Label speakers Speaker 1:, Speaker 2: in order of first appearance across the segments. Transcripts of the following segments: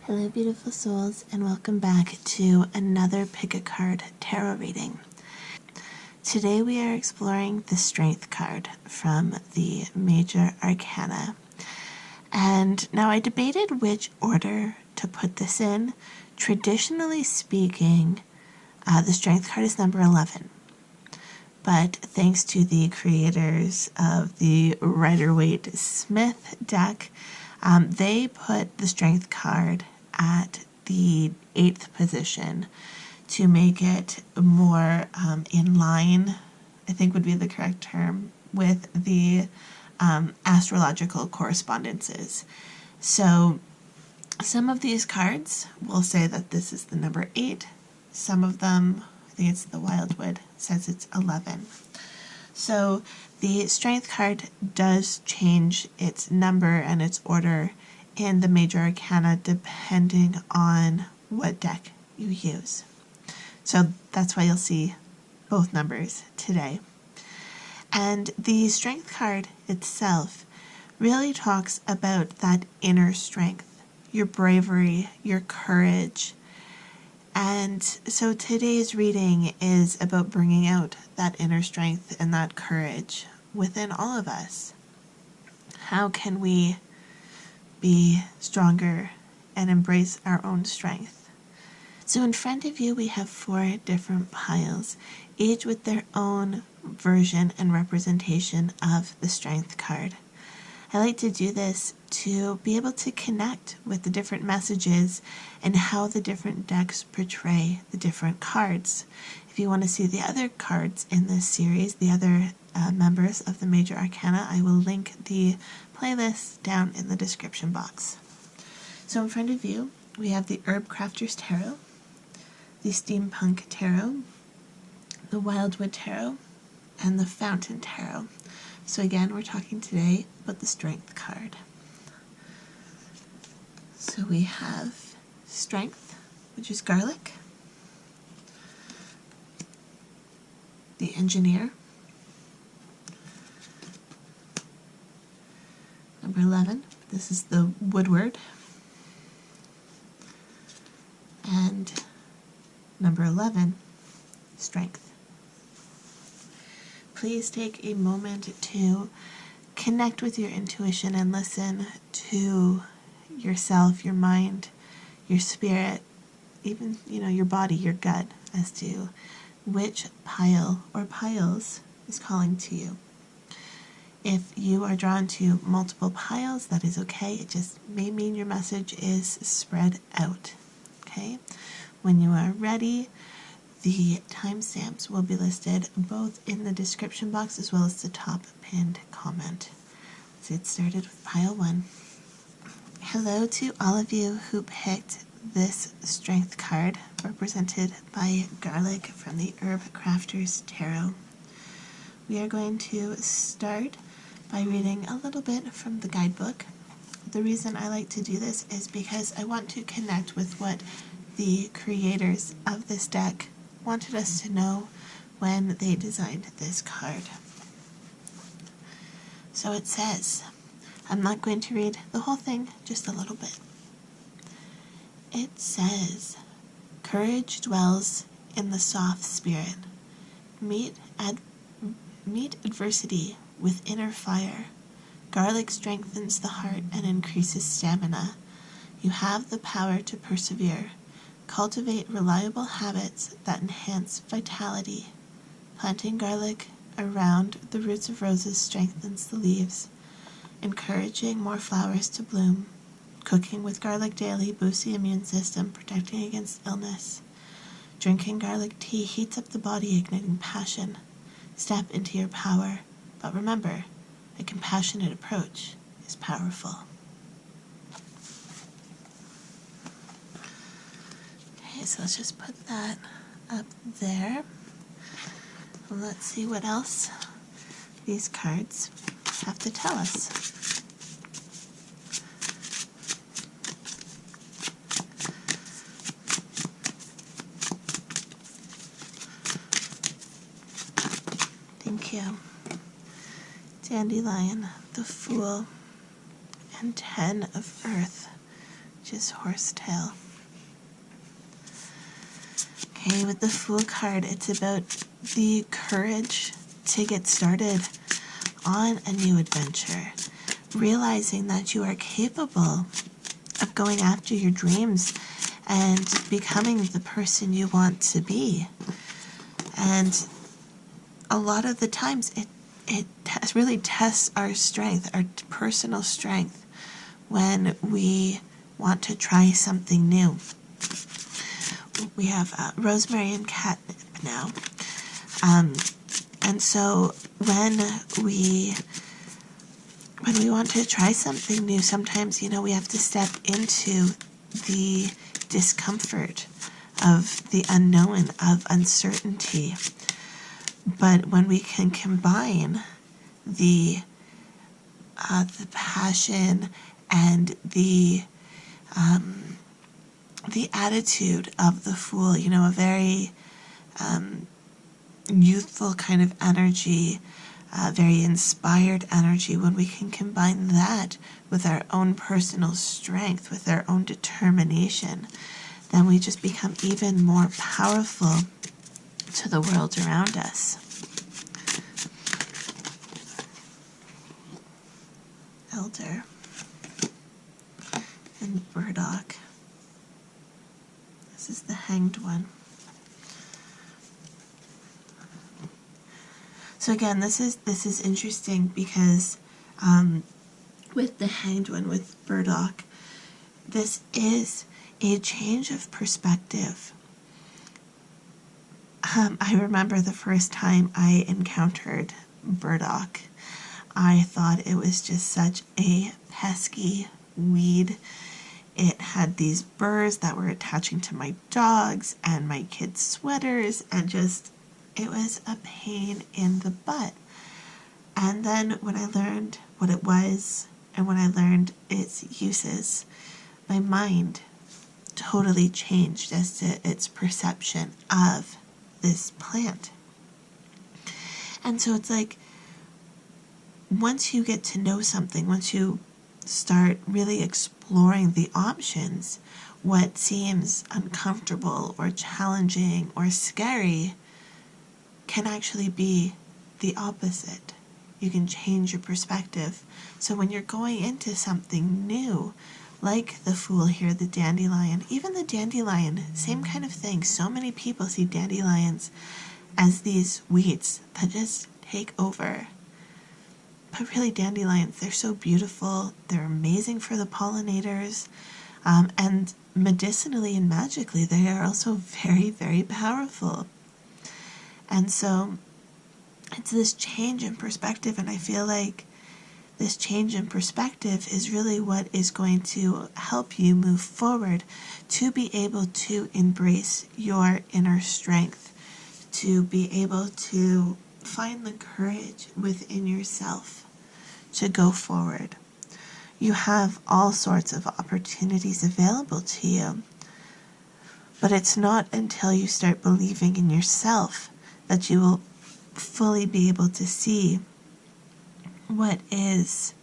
Speaker 1: Hello beautiful souls, and welcome back to another Pick a Card tarot reading. Today we are exploring the Strength card from the Major Arcana. And now I debated which order to put this in. Traditionally speaking, the Strength card is number 11. But thanks to the creators of the Rider-Waite-Smith deck, they put the Strength card at the 8th position to make it more in line, I think would be the correct term, with the astrological correspondences. So some of these cards will say that this is the number 8. Some of them, I think it's the Wildwood, says it's 11. So the Strength card does change its number and its order in the Major Arcana depending on what deck you use. So that's why you'll see both numbers today. And the Strength card itself really talks about that inner strength, your bravery, your courage. And so today's reading is about bringing out that inner strength and that courage within all of us. How can we be stronger and embrace our own strength? So in front of you we have 4 different piles, each with their own version and representation of the Strength card. I like to do this to be able to connect with the different messages and how the different decks portray the different cards. If you want to see the other cards in this series, the other members of the Major Arcana, I will link the playlist down in the description box. So in front of you, we have the Herbcrafter's Tarot, the Steampunk Tarot, the Wildwood Tarot, and the Fountain Tarot. So again, we're talking today about the Strength card. So we have Strength, which is garlic, the Engineer, number 11, this is the Woodward, and number 11, Strength. Please take a moment to connect with your intuition and listen to yourself, your mind, your spirit, even, your body, your gut, as to which pile or piles is calling to you. If you are drawn to multiple piles, that is okay. It just may mean your message is spread out. Okay? When you are ready, the timestamps will be listed both in the description box as well as the top pinned comment. Let's get started with pile 1. Hello to all of you who picked this Strength card, represented by garlic from the Herbcrafter's Tarot. We are going to start by reading a little bit from the guidebook. The reason I like to do this is because I want to connect with what the creators of this deck wanted us to know when they designed this card. So it says, I'm not going to read the whole thing, just a little bit. It says, courage dwells in the soft spirit. Meet adversity with inner fire. Garlic strengthens the heart and increases stamina. You have the power to persevere. Cultivate reliable habits that enhance vitality. Planting garlic around the roots of roses strengthens the leaves, encouraging more flowers to bloom. Cooking with garlic daily boosts the immune system, protecting against illness. Drinking garlic tea heats up the body, igniting passion. Step into your power, but remember, a compassionate approach is powerful. So let's just put that up there. Let's see what else these cards have to tell us. Thank you. Dandelion, the Fool, and 10 of Earth, which his horsetail. Okay, with the Fool card, it's about the courage to get started on a new adventure, realizing that you are capable of going after your dreams and becoming the person you want to be. And a lot of the times it really tests our strength, our personal strength, when we want to try something new. We have rosemary and catnip now. And so when we want to try something new, sometimes, we have to step into the discomfort of the unknown, of uncertainty. But when we can combine the passion and the attitude of the Fool, a very youthful kind of energy, very inspired energy, when we can combine that with our own personal strength, with our own determination, then we just become even more powerful to the world around us. Elder and burdock. This is the Hanged One. So again, this is interesting because with the Hanged One, with burdock, this is a change of perspective. I remember the first time I encountered burdock, I thought it was just such a pesky weed. It had these burrs that were attaching to my dogs and my kids' sweaters, and it was a pain in the butt. And then when I learned what it was, and when I learned its uses, my mind totally changed as to its perception of this plant. And so it's like, once you get to know something, once you start really exploring the options, what seems uncomfortable or challenging or scary can actually be the opposite. You can change your perspective. So when you're going into something new, like the Fool here, the dandelion, even the dandelion, same kind of thing. So many people see dandelions as these weeds that just take over. But really, dandelions, they're so beautiful. They're amazing for the pollinators. And medicinally and magically, they are also very, very powerful. And so it's this change in perspective, and I feel like this change in perspective is really what is going to help you move forward to be able to embrace your inner strength, to be able to find the courage within yourself to go forward. You have all sorts of opportunities available to you, but it's not until you start believing in yourself that you will fully be able to see what is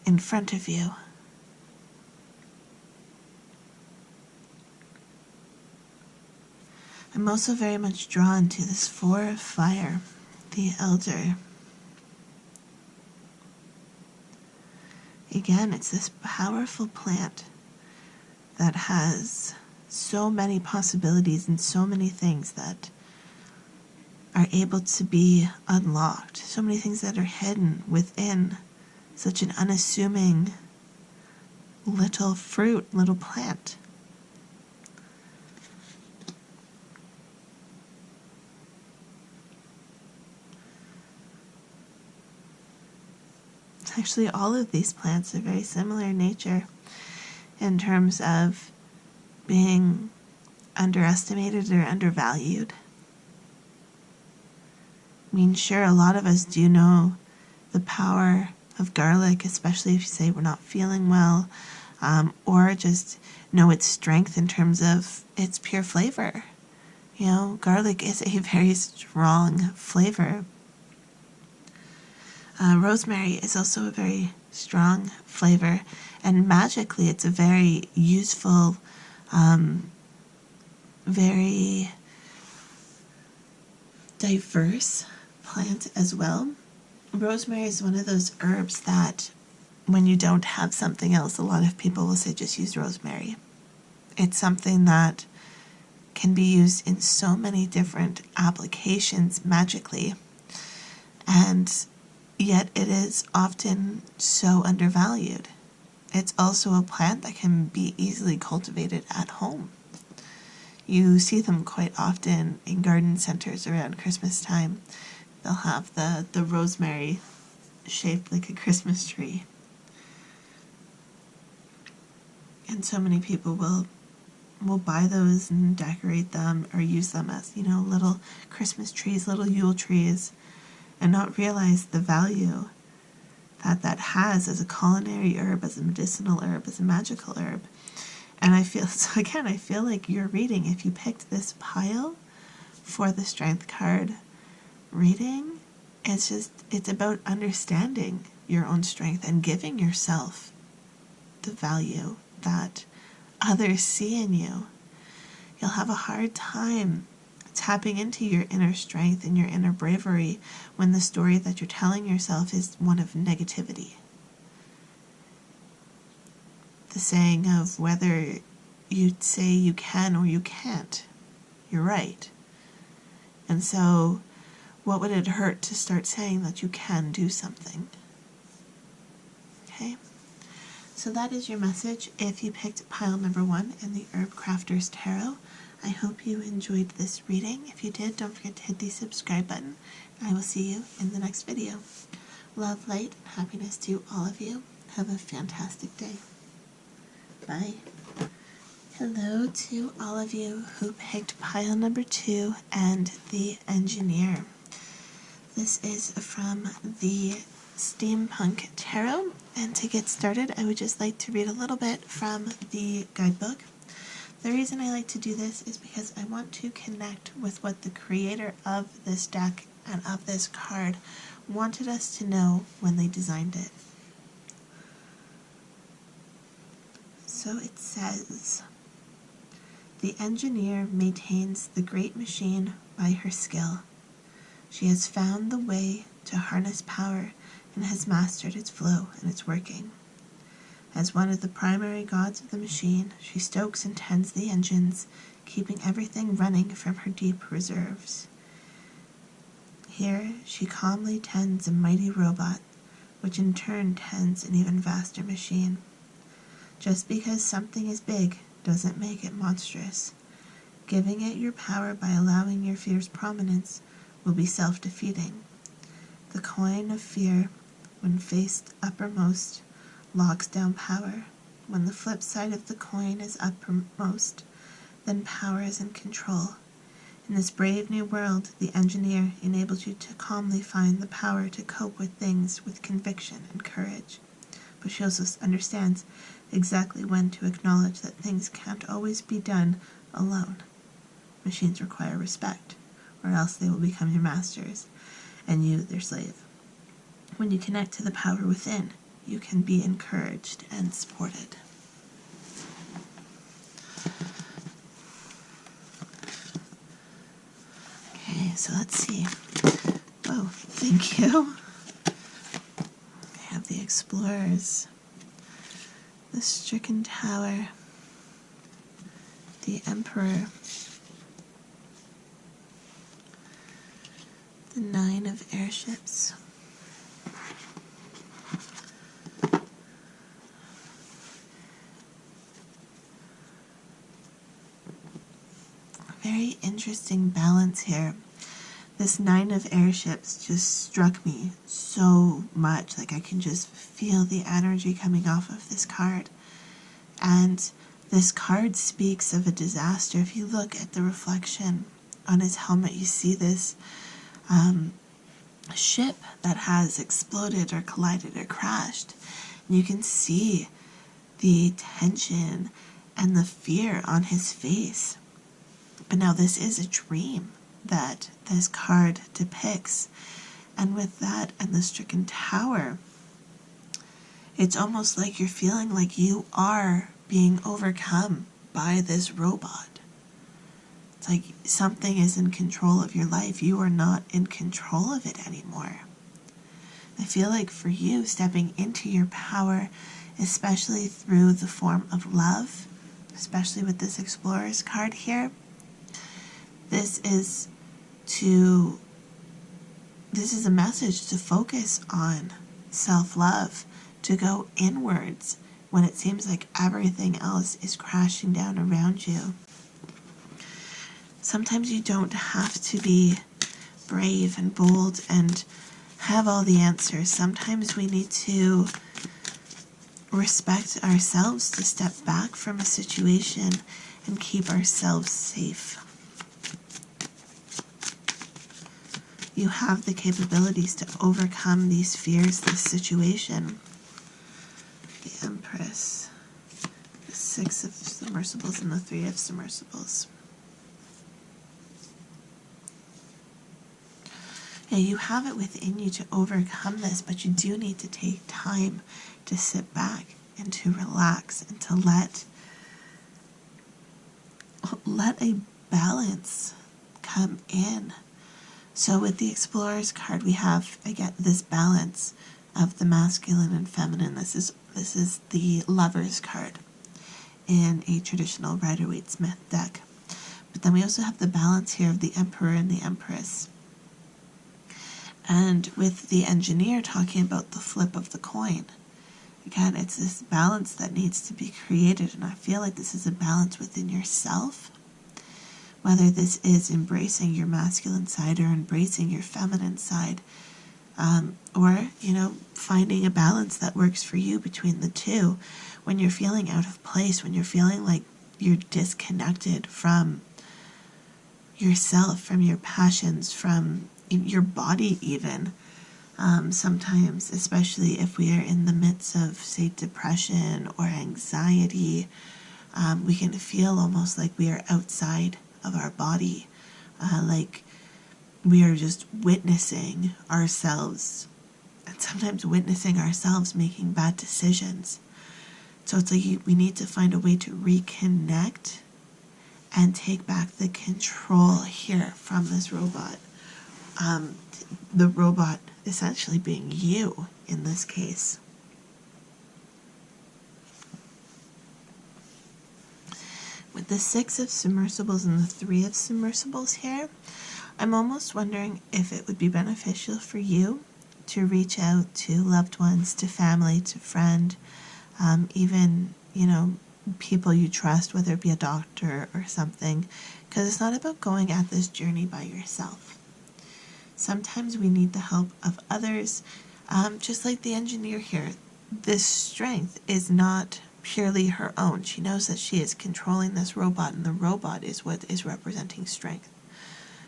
Speaker 1: in front of you. I'm also very much drawn to this 4 of fire, the elder. Again, it's this powerful plant that has so many possibilities and so many things that are able to be unlocked, so many things that are hidden within such an unassuming little fruit, little plant. Actually, all of these plants are very similar in nature in terms of being underestimated or undervalued. I mean, sure, a lot of us do know the power of garlic, especially if you say we're not feeling well, or just know its strength in terms of its pure flavor. Garlic is a very strong flavor. Rosemary is also a very strong flavor, and magically it's a very useful, very diverse plant as well. Rosemary is one of those herbs that when you don't have something else, a lot of people will say just use rosemary. It's something that can be used in so many different applications magically, and yet it is often so undervalued. It's also a plant that can be easily cultivated at home. You see them quite often in garden centers around Christmas time. They'll have the rosemary shaped like a Christmas tree. And so many people will buy those and decorate them or use them as, little Christmas trees, little Yule trees, and not realize the value that has as a culinary herb, as a medicinal herb, as a magical herb. And I feel like your reading, if you picked this pile for the Strength card reading, it's about understanding your own strength and giving yourself the value that others see in you. You'll have a hard time tapping into your inner strength and your inner bravery when the story that you're telling yourself is one of negativity. The saying of whether you say you can or you can't, you're right. And so what would it hurt to start saying that you can do something? Okay? So that is your message if you picked pile number 1 in the Herbcrafter's Tarot. I hope you enjoyed this reading. If you did, don't forget to hit the subscribe button. I will see you in the next video. Love, light, and happiness to all of you. Have a fantastic day. Bye. Hello to all of you who picked pile number 2 and the Engineer. This is from the Steampunk Tarot, and to get started I would just like to read a little bit from the guidebook. The reason I like to do this is because I want to connect with what the creator of this deck and of this card wanted us to know when they designed it. So it says, "The engineer maintains the great machine by her skill. She has found the way to harness power and has mastered its flow and its working. As one of the primary gods of the machine, she stokes and tends the engines, keeping everything running from her deep reserves. Here she calmly tends a mighty robot, which in turn tends an even vaster machine. Just because something is big doesn't make it monstrous. Giving it your power by allowing your fear's prominence will be self-defeating. The coin of fear, when faced uppermost, locks down power. When the flip side of the coin is uppermost, then power is in control. In this brave new world, the engineer enables you to calmly find the power to cope with things with conviction and courage. But she also understands exactly when to acknowledge that things can't always be done alone. Machines require respect, or else they will become your masters, and you their slave. When you connect to the power within, you can be encouraged and supported." Okay, so let's see. Whoa, thank you. I have the Explorers, the Stricken Tower, the Emperor, the 9 of Airships, very interesting balance here. This 9 of Airships just struck me so much. Like I can just feel the energy coming off of this card. And this card speaks of a disaster. If you look at the reflection on his helmet, you see this ship that has exploded or collided or crashed. And you can see the tension and the fear on his face. But now this is a dream that this card depicts. And with that and the Stricken Tower, It's almost like you're feeling like you are being overcome by this robot. It's like something is in control of your life. You are not in control of it anymore. I feel like for you, stepping into your power, especially through the form of love, especially with this Explorer's card here, this is a message to focus on self-love, to go inwards when it seems like everything else is crashing down around you. Sometimes you don't have to be brave and bold and have all the answers. Sometimes we need to respect ourselves, to step back from a situation and keep ourselves safe. You have the capabilities to overcome these fears, this situation. The Empress, the Six of Submersibles, and the Three of Submersibles. Yeah, you have it within you to overcome this, but you do need to take time to sit back and to relax and to let a balance come in. So with the Explorer's card, we have, again, this balance of the masculine and feminine. This is the Lover's card in a traditional Rider-Waite-Smith deck. But then we also have the balance here of the Emperor and the Empress. And with the Engineer talking about the flip of the coin, again, it's this balance that needs to be created, and I feel like this is a balance within yourself, whether this is embracing your masculine side or embracing your feminine side, or, finding a balance that works for you between the two. When you're feeling out of place, when you're feeling like you're disconnected from yourself, from your passions, from your body even. Sometimes, especially if we are in the midst of, say, depression or anxiety, we can feel almost like we are outside of our body, like we are just witnessing ourselves, and sometimes witnessing ourselves making bad decisions. So it's like we need to find a way to reconnect and take back the control here from this robot. The robot essentially being you in this case. With the Six of Submersibles and the Three of Submersibles here, I'm almost wondering if it would be beneficial for you to reach out to loved ones, to family, to friend, even, people you trust, whether it be a doctor or something, because it's not about going at this journey by yourself. Sometimes we need the help of others, just like the Engineer here. This strength is not purely her own. She knows that she is controlling this robot, and the robot is what is representing strength.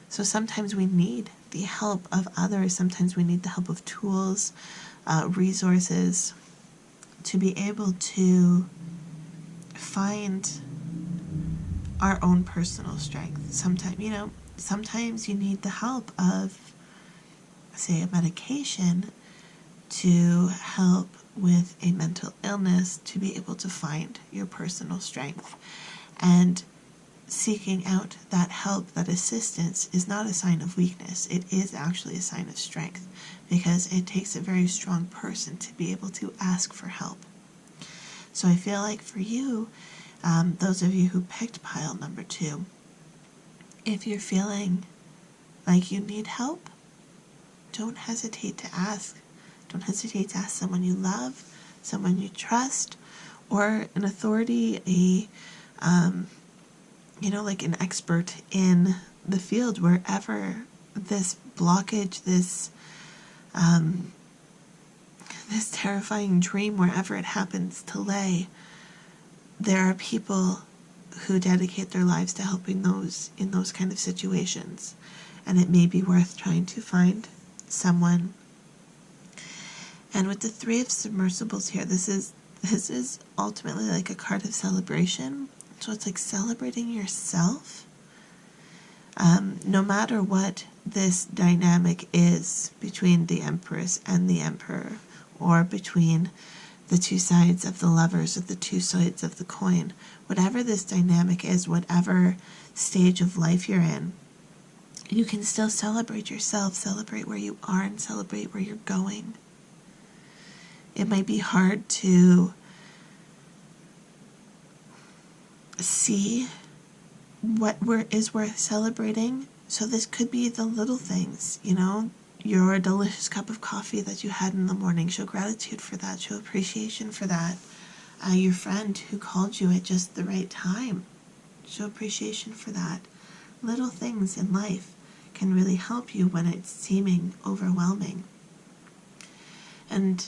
Speaker 1: So sometimes we need the help of others. Sometimes we need the help of tools, resources, to be able to find our own personal strength. Sometimes you need the help of, say, a medication to help with a mental illness, to be able to find your personal strength. And seeking out that help, that assistance, is not a sign of weakness. It is actually a sign of strength, because it takes a very strong person to be able to ask for help. So I feel like for you, those of you who picked pile number 2, if you're feeling like you need help, don't hesitate to ask. Don't hesitate to ask someone you love, someone you trust, or an authority, like an expert in the field, wherever this blockage, this terrifying dream, wherever it happens to lay. There are people who dedicate their lives to helping those in those kind of situations, and it may be worth trying to find someone. And with the Three of Submersibles here, this is ultimately like a card of celebration. So it's like celebrating yourself. No matter what this dynamic is between the Empress and the Emperor, or between the two sides of the lovers or the two sides of the coin. Whatever this dynamic is, whatever stage of life you're in, you can still celebrate yourself, celebrate where you are, and celebrate where you're going. It might be hard to see what is worth celebrating. So this could be the little things, your delicious cup of coffee that you had in the morning. Show gratitude for that. Show appreciation for that. Your friend who called you at just the right time. Show appreciation for that. Little things in life can really help you when it's seeming overwhelming. And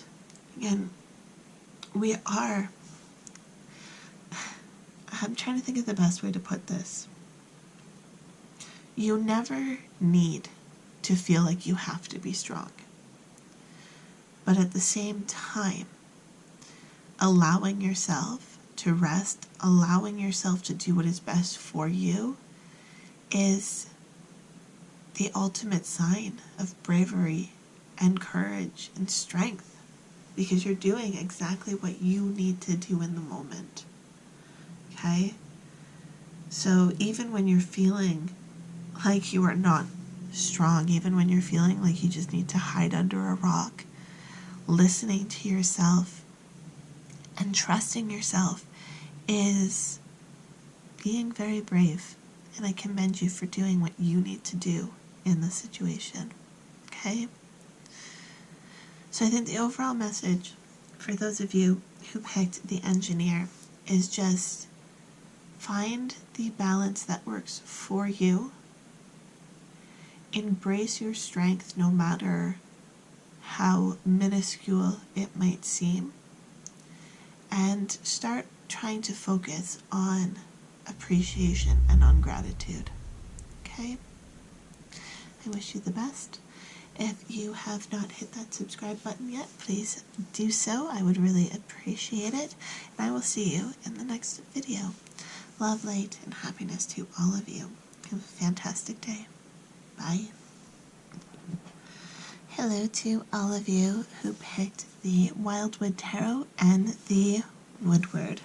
Speaker 1: again, I'm trying to think of the best way to put this. You never need to feel like you have to be strong. But at the same time, allowing yourself to rest, allowing yourself to do what is best for you is the ultimate sign of bravery and courage and strength, because you're doing exactly what you need to do in the moment. Okay? So even when you're feeling like you are not strong, even when you're feeling like you just need to hide under a rock, listening to yourself and trusting yourself is being very brave. And I commend you for doing what you need to do in the situation. Okay? So I think the overall message for those of you who picked the engineer is just find the balance that works for you. Embrace your strength no matter how minuscule it might seem. And start trying to focus on appreciation and on gratitude. Okay? I wish you the best. If you have not hit that subscribe button yet, please do so. I would really appreciate it. And I will see you in the next video. Love, light, and happiness to all of you. Have a fantastic day. Bye. Hello to all of you who picked the Wildwood Tarot and the Woodward.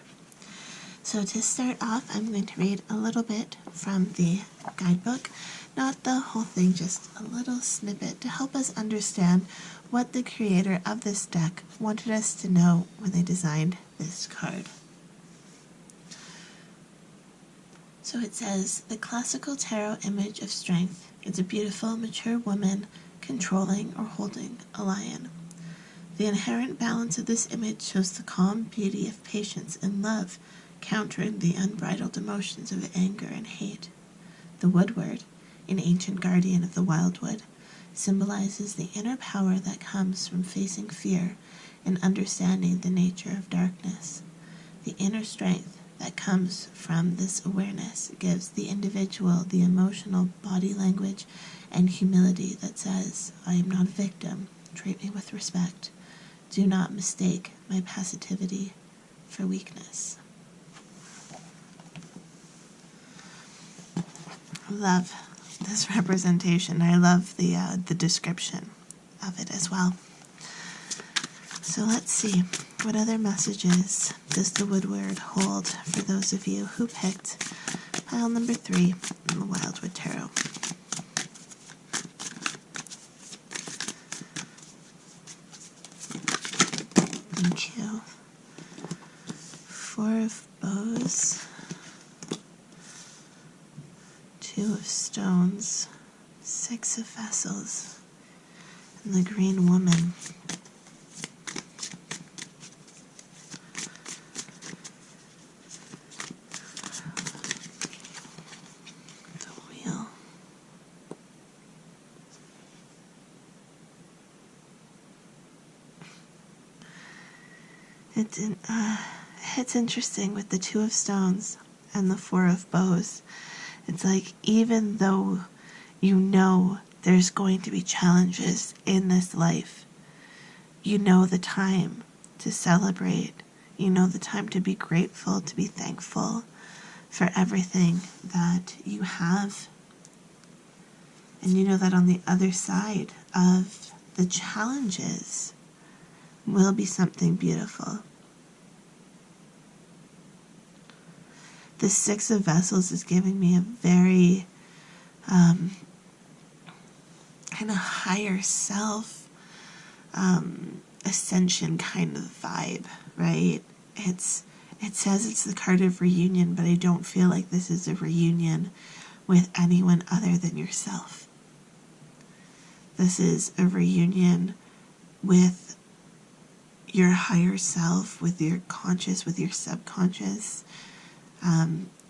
Speaker 1: So to start off, I'm going to read a little bit from the guidebook. Not the whole thing, just a little snippet to help us understand what the creator of this deck wanted us to know when they designed this card. So it says, the classical tarot image of strength is a beautiful, mature woman controlling or holding a lion. The inherent balance of this image shows the calm beauty of patience and love, countering the unbridled emotions of anger and hate. The Woodward, an ancient guardian of the Wildwood, symbolizes the inner power that comes from facing fear and understanding the nature of darkness. The inner strength that comes from this awareness gives the individual the emotional body language and humility that says, I am not a victim, treat me with respect. Do not mistake my passivity for weakness. I love this representation. I love the description of it as well. So let's see, what other messages does the Woodward hold for those of you who picked pile number 3 in the Wildwood Tarot? Thank you. 4 of bows, 2 of stones, 6 of vessels, and the green woman. It's interesting with the 2 of stones and the 4 of bows. It's like, even though you know there's going to be challenges in this life, you know the time to celebrate. You know the time to be grateful, to be thankful for everything that you have. And you know that on the other side of the challenges, will be something beautiful. The Six of Vessels is giving me a very kind of higher self ascension kind of vibe, right? It says it's the card of reunion, but I don't feel like this is a reunion with anyone other than yourself. This is a reunion with your higher self, with your conscious, with your subconscious,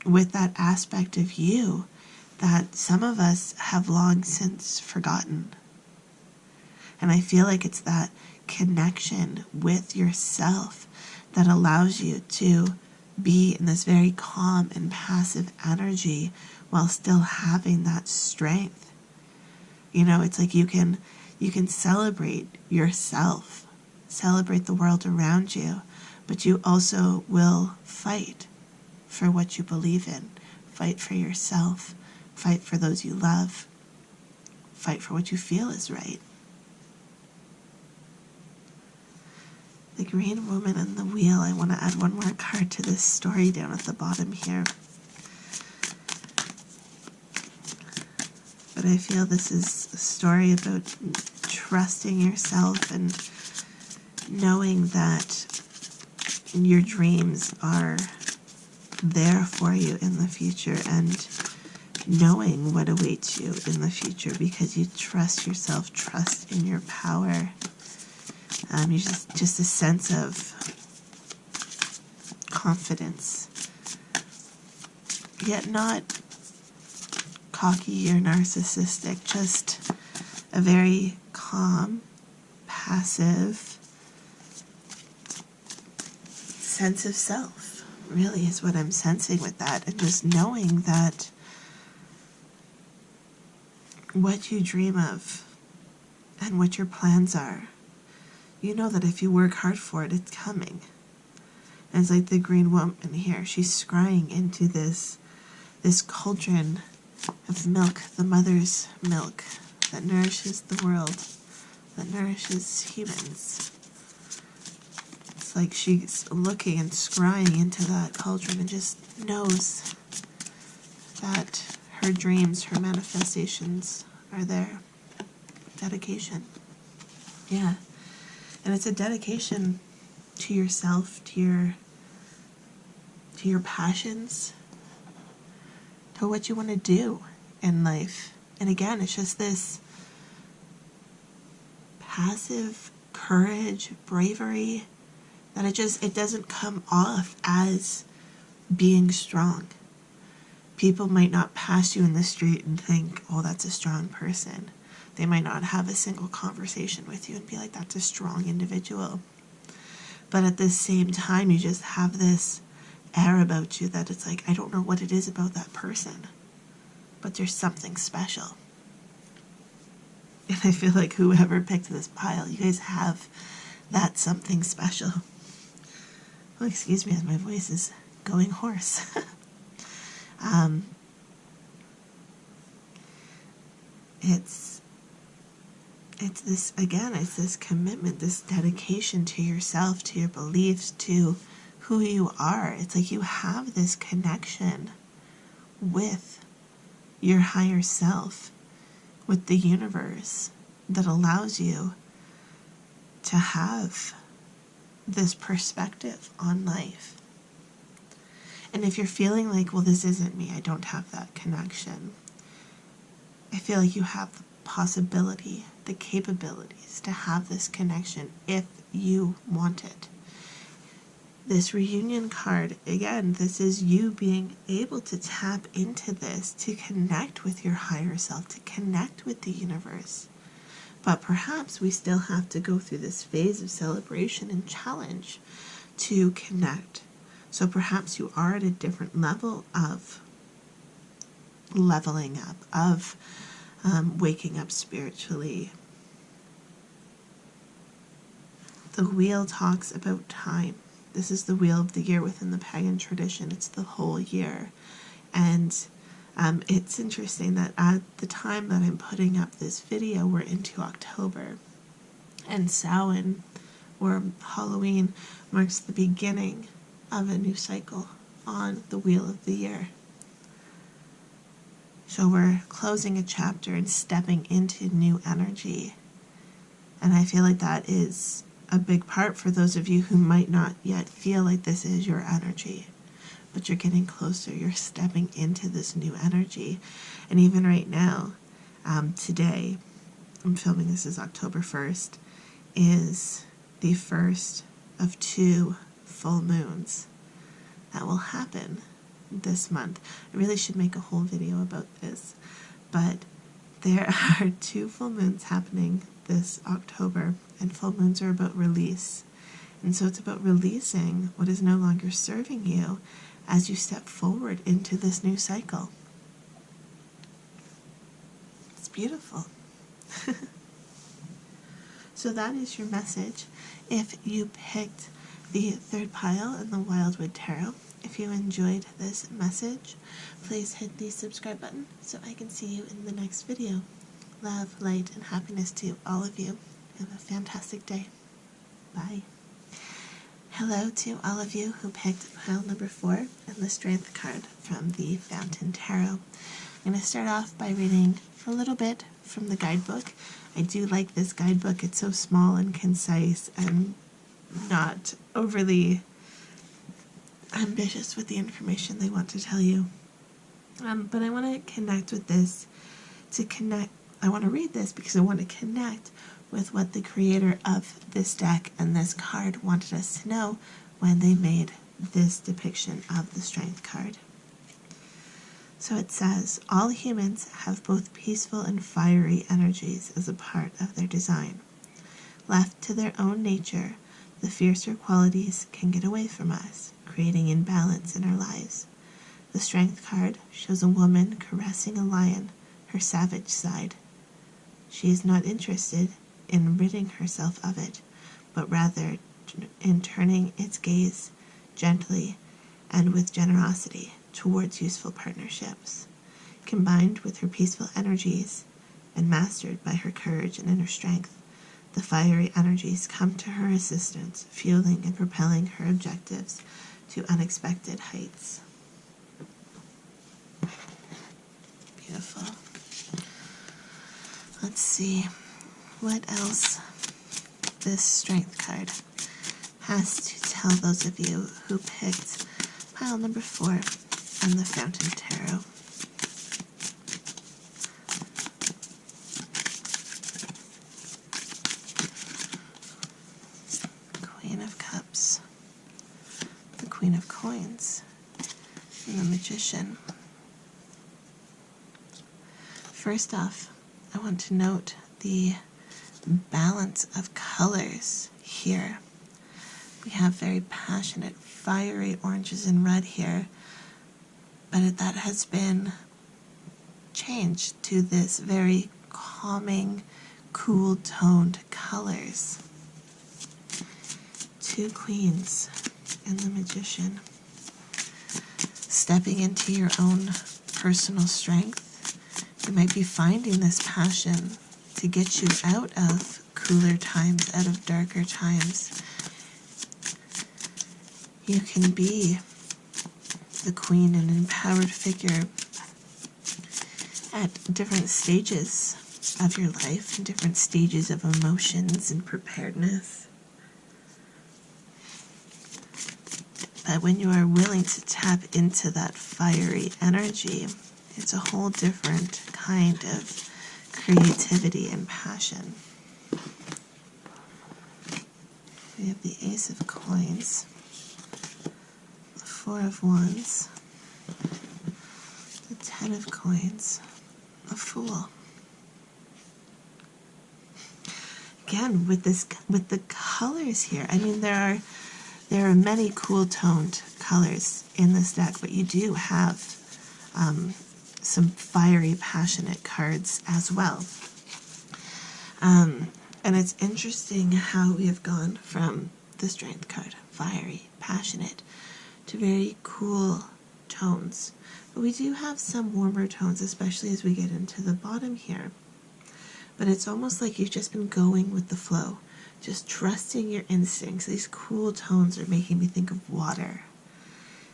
Speaker 1: with that aspect of you that some of us have long since forgotten. And I feel like it's that connection with yourself that allows you to be in this very calm and passive energy while still having that strength. You know, it's like you can celebrate yourself, celebrate the world around you, but you also will fight for what you believe in, fight for yourself, fight for those you love, fight for what you feel is right. The Green Woman and the Wheel. I want to add one more card to this story down at the bottom here. But I feel this is a story about trusting yourself and knowing that your dreams are there for you in the future, and knowing what awaits you in the future because you trust yourself, trust in your power. You just a sense of confidence, yet not cocky or narcissistic, just a very calm, passive sense of self, really is what I'm sensing with that. And just knowing that what you dream of and what your plans are, you know that if you work hard for it, it's coming. And it's like the Green Woman here. She's scrying into this cauldron of milk, the mother's milk that nourishes the world, that nourishes humans. It's like she's looking and scrying into that cauldron and just knows that her dreams, her manifestations are there. Dedication. Yeah. And it's a dedication to yourself, to your passions, to what you want to do in life. And again, it's just this passive courage, bravery, that it doesn't come off as being strong. People might not pass you in the street and think, oh, that's a strong person. They might not have a single conversation with you and be like, that's a strong individual. But at the same time, you just have this air about you that it's like, I don't know what it is about that person, but there's something special. And I feel like whoever picked this pile, you guys have that something special. Oh, excuse me, as my voice is going hoarse. It's this, again, it's this commitment, this dedication to yourself, to your beliefs, to who you are. It's like you have this connection with your higher self, with the universe, that allows you to have this perspective on life. And if you're feeling like, well, this isn't me, I don't have that connection, I feel like you have the possibility, the capabilities to have this connection if you want it. This reunion card, again, this is you being able to tap into this, to connect with your higher self, to connect with the universe. But perhaps we still have to go through this phase of celebration and challenge to connect. So perhaps you are at a different level of leveling up, of waking up spiritually. The wheel talks about time. This is the wheel of the year within the pagan tradition. It's the whole year. And it's interesting that at the time that I'm putting up this video, we're into October. And Samhain or Halloween marks the beginning of a new cycle on the wheel of the year. So we're closing a chapter and stepping into new energy. And I feel like that is a big part for those of you who might not yet feel like this is your energy. But you're getting closer, you're stepping into this new energy. And even right now, today, I'm filming this is October 1st, is the first of 2 full moons that will happen this month. I really should make a whole video about this, but there are 2 full moons happening this October, and full moons are about release. And so it's about releasing what is no longer serving you as you step forward into this new cycle. It's beautiful. So that is your message. If you picked the 3rd pile in the Wildwood Tarot, if you enjoyed this message, please hit the subscribe button so I can see you in the next video. Love, light, and happiness to all of you. Have a fantastic day. Bye. Hello to all of you who picked pile number 4 and the Strength card from the Fountain Tarot. I'm going to start off by reading a little bit from the guidebook. I do like this guidebook. It's so small and concise and not overly ambitious with the information they want to tell you. But I want to connect with this I want to read this because I want to connect with what the creator of this deck and this card wanted us to know when they made this depiction of the Strength card. So it says, all humans have both peaceful and fiery energies as a part of their design. Left to their own nature, the fiercer qualities can get away from us, creating imbalance in our lives. The Strength card shows a woman caressing a lion, her savage side. She is not interested in ridding herself of it, but rather in turning its gaze gently and with generosity towards useful partnerships. Combined with her peaceful energies and mastered by her courage and inner strength, the fiery energies come to her assistance, fueling and propelling her objectives to unexpected heights. Beautiful. Let's see what else this Strength card has to tell those of you who picked pile number 4 and the Fountain Tarot. Queen of Cups, the Queen of Coins, and the Magician. First off, I want to note the balance of colors here. We have very passionate, fiery oranges and red here, but that has been changed to this very calming, cool-toned colors. 2 queens and the Magician. Stepping into your own personal strength. You might be finding this passion to get you out of cooler times, out of darker times. You can be the queen, an empowered figure at different stages of your life and different stages of emotions and preparedness. But when you are willing to tap into that fiery energy, it's a whole different kind of creativity and passion. We have the Ace of Coins, the 4 of Wands, the 10 of Coins, the Fool. Again, with the colors here, I mean, there are many cool toned colors in this deck, but you do have some fiery, passionate cards as well. And it's interesting how we have gone from the Strength card, fiery, passionate, to very cool tones. But we do have some warmer tones, especially as we get into the bottom here. But it's almost like you've just been going with the flow, just trusting your instincts. These cool tones are making me think of water.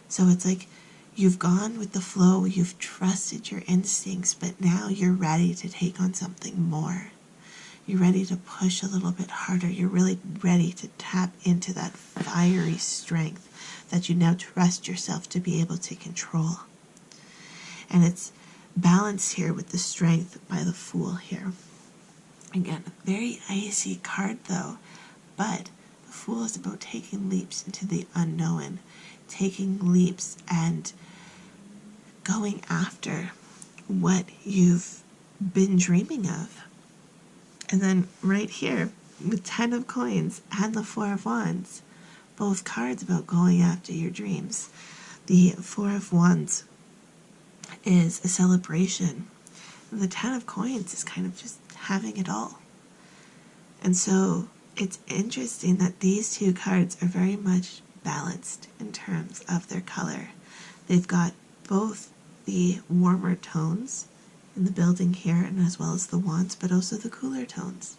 Speaker 1: So it's like you've gone with the flow, you've trusted your instincts, but now you're ready to take on something more. You're ready to push a little bit harder. You're really ready to tap into that fiery strength that you now trust yourself to be able to control. And it's balanced here with the strength by the Fool here. Again, a very icy card though, but the Fool is about taking leaps into the unknown, taking leaps and going after what you've been dreaming of. And then right here, with 10 of Coins and the 4 of Wands, both cards about going after your dreams. The 4 of Wands is a celebration. The 10 of Coins is kind of just having it all. And so it's interesting that these two cards are very much balanced in terms of their color. They've got both the warmer tones in the building here, and as well as the Wands, but also the cooler tones.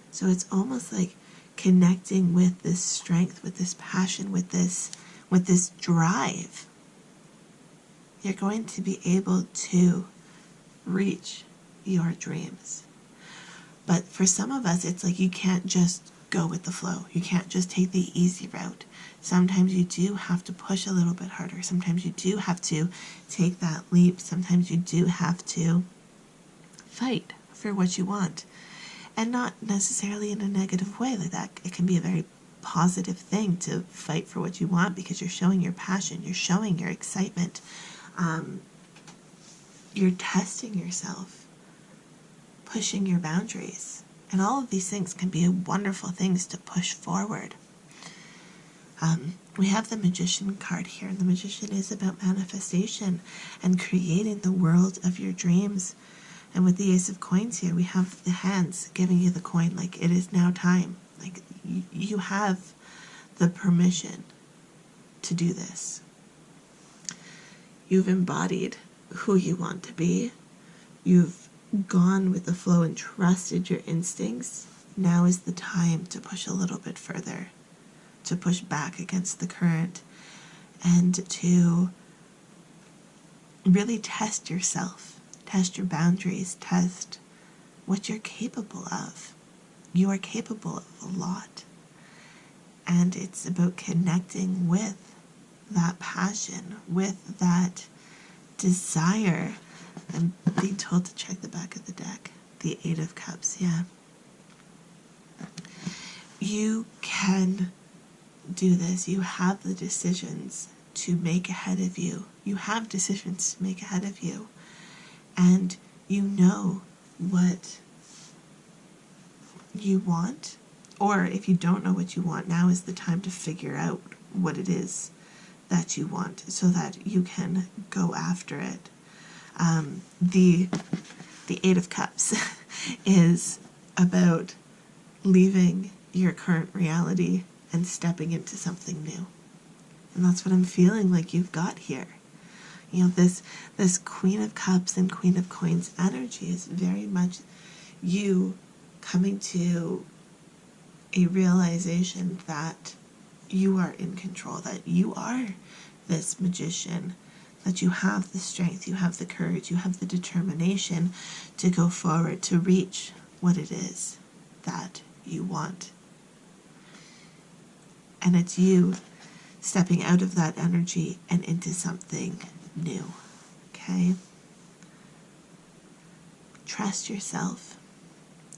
Speaker 1: So it's almost like connecting with this strength, with this passion, with this drive. You're going to be able to reach your dreams. But for some of us, it's like you can't just go with the flow. You can't just take the easy route. Sometimes you do have to push a little bit harder. Sometimes you do have to take that leap. Sometimes you do have to fight for what you want. And not necessarily in a negative way like that. It can be a very positive thing to fight for what you want because you're showing your passion. You're showing your excitement. You're testing yourself, pushing your boundaries. And all of these things can be wonderful things to push forward. We have the Magician card here, and the Magician is about manifestation and creating the world of your dreams. And with the Ace of Coins here, we have the hands giving you the coin, like it is now time. Like you have the permission to do this. You've embodied who you want to be. You've gone with the flow and trusted your instincts. Now is the time to push a little bit further, to push back against the current, and to really test yourself, test your boundaries, test what you're capable of. You are capable of a lot, and it's about connecting with that passion, with that desire. I'm being told to check the back of the deck. The 8 of Cups, yeah. You can do this. You have the decisions to make ahead of you. You have decisions to make ahead of you. And you know what you want. Or if you don't know what you want, now is the time to figure out what it is that you want so that you can go after it. The 8 of Cups is about leaving your current reality and stepping into something new. And that's what I'm feeling like you've got here. You know, this Queen of Cups and Queen of Coins energy is very much you coming to a realization that you are in control, that you are this magician, that you have the strength, you have the courage, you have the determination to go forward, to reach what it is that you want. And it's you stepping out of that energy and into something new, okay? Trust yourself.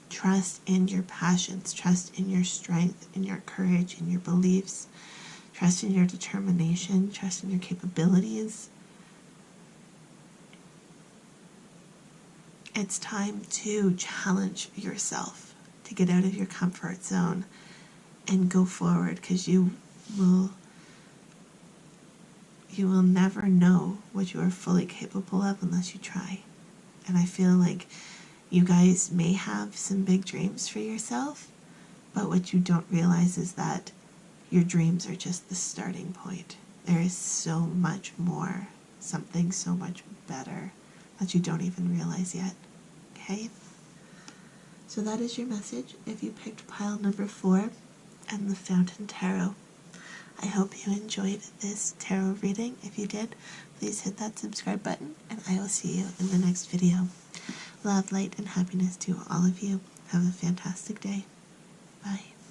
Speaker 1: Trust in your passions. Trust in your strength, in your courage, in your beliefs. Trust in your determination. Trust in your capabilities. It's time to challenge yourself, to get out of your comfort zone and go forward, because you will never know what you are fully capable of unless you try. And I feel like you guys may have some big dreams for yourself, but what you don't realize is that your dreams are just the starting point. There is so much more, something so much better that you don't even realize yet. Okay? So that is your message if you picked pile number 4 and the Fountain Tarot. I hope you enjoyed this tarot reading. If you did, please hit that subscribe button, and I will see you in the next video. Love, light, and happiness to all of you. Have a fantastic day. Bye.